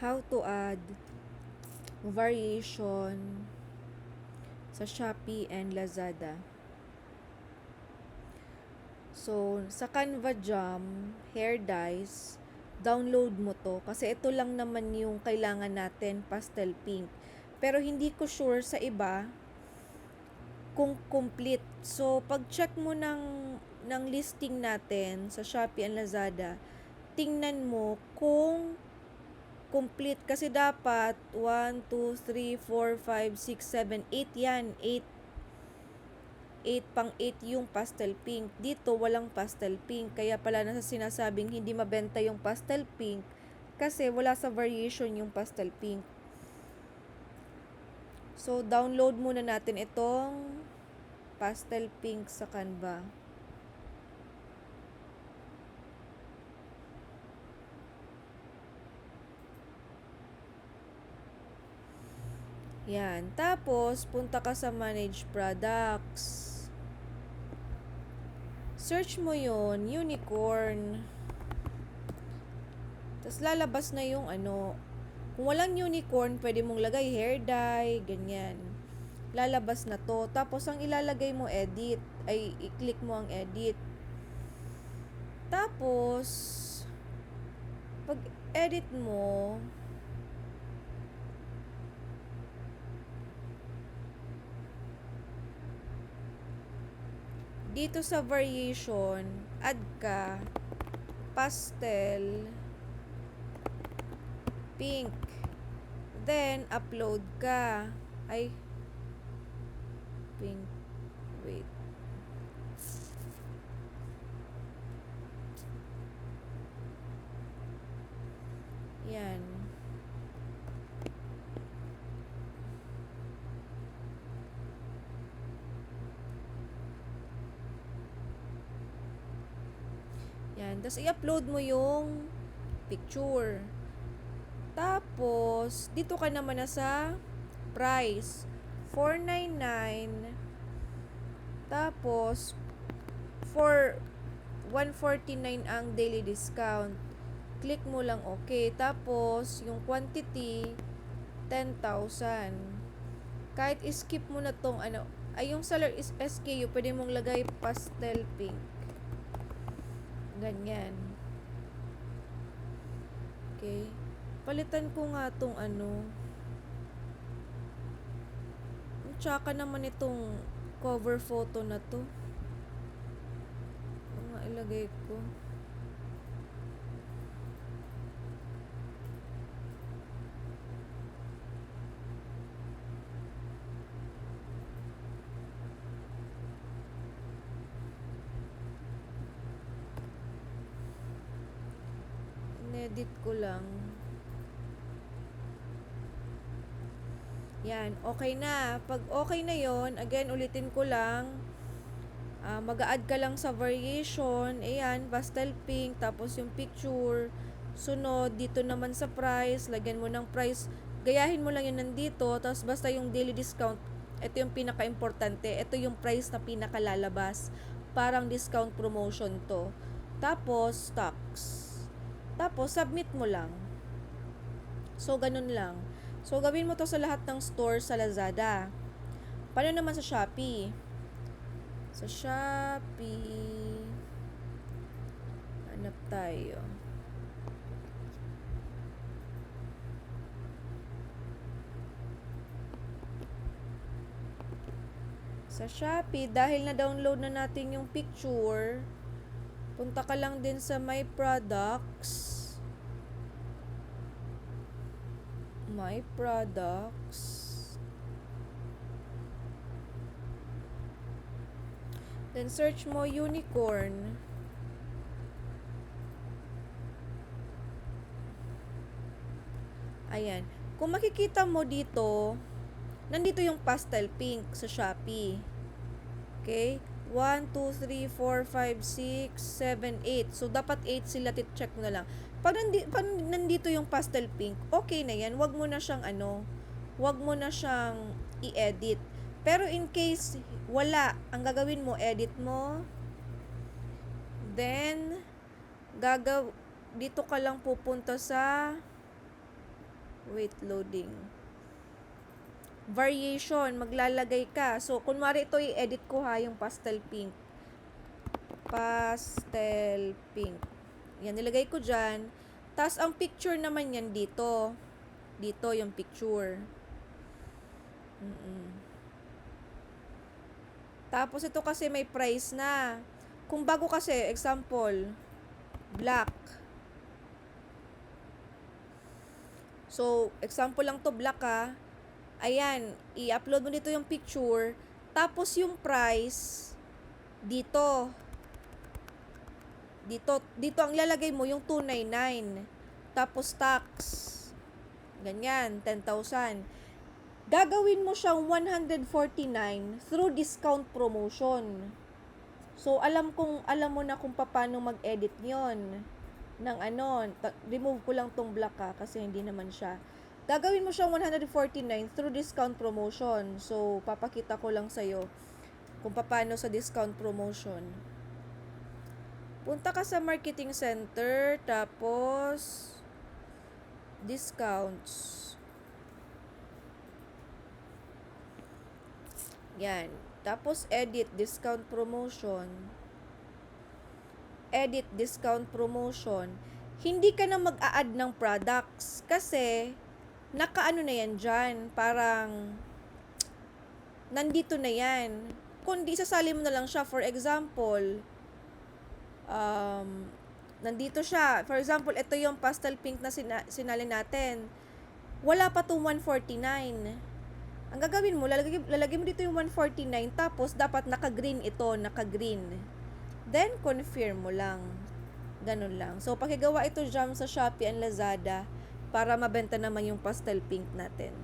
how to add variation sa Shopee and Lazada. So, sa Canva Jam, hair dyes, download mo to kasi ito lang naman yung kailangan natin, pastel pink. Pero hindi ko sure sa iba kung complete. So, pag-check mo ng listing natin sa Shopee and Lazada, tingnan mo kung complete kasi dapat 1, 2, 3, 4, 5, 6, 7, 8 yan. 8 pang 8 yung pastel pink. Dito walang pastel pink. Kaya pala nasa sinasabing hindi mabenta yung pastel pink kasi wala sa variation yung pastel pink. So, download muna natin itong pastel pink sa Canva. Yan. Tapos, punta ka sa Manage Products. Search mo yon unicorn. Tapos, lalabas na yung ano. Kung walang unicorn, pwede mong lagay hair dye, ganyan. Lalabas na to. Tapos, ang ilalagay mo edit. Ay, i-click mo ang edit. Tapos, pag edit mo, dito sa variation, add ka pastel pink. Then, upload ka. Ay, pink. Wait. Yan. Yan. Tapos, i-upload mo yung picture. Tapos, dito ka naman na sa price. $4.99. Tapos, for $149 ang daily discount. Click mo lang okay. Tapos, yung quantity, 10,000. Kahit skip mo na tong ano, ay yung seller is SKU, pwede mong lagay pastel pink. Ganyan. Okay. Palitan ko nga tong ano. Tsaka naman itong cover photo na to. Ano nga ilagay ko? Inedit ko lang. Yan, okay na. Pag okay na yon, again, ulitin ko lang. Mag-a-add ka lang sa variation. Ayan, pastel pink. Tapos yung picture. Sunod, dito naman sa price. Lagyan mo ng price. Gayahin mo lang yun nandito. Tapos basta yung daily discount. Ito yung pinaka-importante. Ito yung price na pinakalalabas. Parang discount promotion to. Tapos, tax. Tapos, submit mo lang. So, ganun lang. So, gawin mo to sa lahat ng store sa Lazada. Paano naman sa Shopee? Sa Shopee, hanap tayo. Sa Shopee, dahil na-download na natin yung picture, punta ka lang din sa My Products. My Products. Then, search mo unicorn. Ayan. Kung makikita mo dito, nandito yung pastel pink sa Shopee. Okay? 1, 2, 3, 4, 5, 6, 7, 8. So, dapat 8 sila. Check mo na lang. Pag nandito yung pastel pink, okay na yan. Huwag mo na siyang huwag mo na siyang i-edit. Pero in case wala, ang gagawin mo, edit mo. Then, dito ka lang pupunta sa Wait, loading. Variation, maglalagay ka. So, kunwari ito i-edit ko ha, yung pastel pink. Pastel pink. Yan, nilagay ko dyan. Tapos, ang picture naman yan dito. Dito yung picture. Tapos, ito kasi may price na. Kung bago kasi, example, black. So, example lang to, black ha. Ayan, i-upload mo dito yung picture. Tapos, yung price, dito. Dito ang lalagay mo yung 299. Tapos tax. Ganyan, 10,000. Gagawin mo siyang 149 through discount promotion. So, alam mo na kung paano mag-edit 'yon ng remove ko lang tong black kasi hindi naman siya. Gagawin mo siyang 149 through discount promotion. So, papakita ko lang sa'yo kung paano sa discount promotion. Punta ka sa marketing center, tapos discounts. Yan. Tapos edit discount promotion. Edit discount promotion. Hindi ka na mag-a-add ng products kasi nakaano na yan dyan. Parang nandito na yan. Kundi sasali mo na lang siya. For example, nandito siya. For example, ito yung pastel pink na sinali natin. Wala pa itong 149. Ang gagawin mo, lalagay mo dito yung 149, tapos dapat naka-green ito, naka-green. Then, confirm mo lang. Ganun lang. So, pakigawa ito dyan sa Shopee and Lazada para mabenta naman yung pastel pink natin.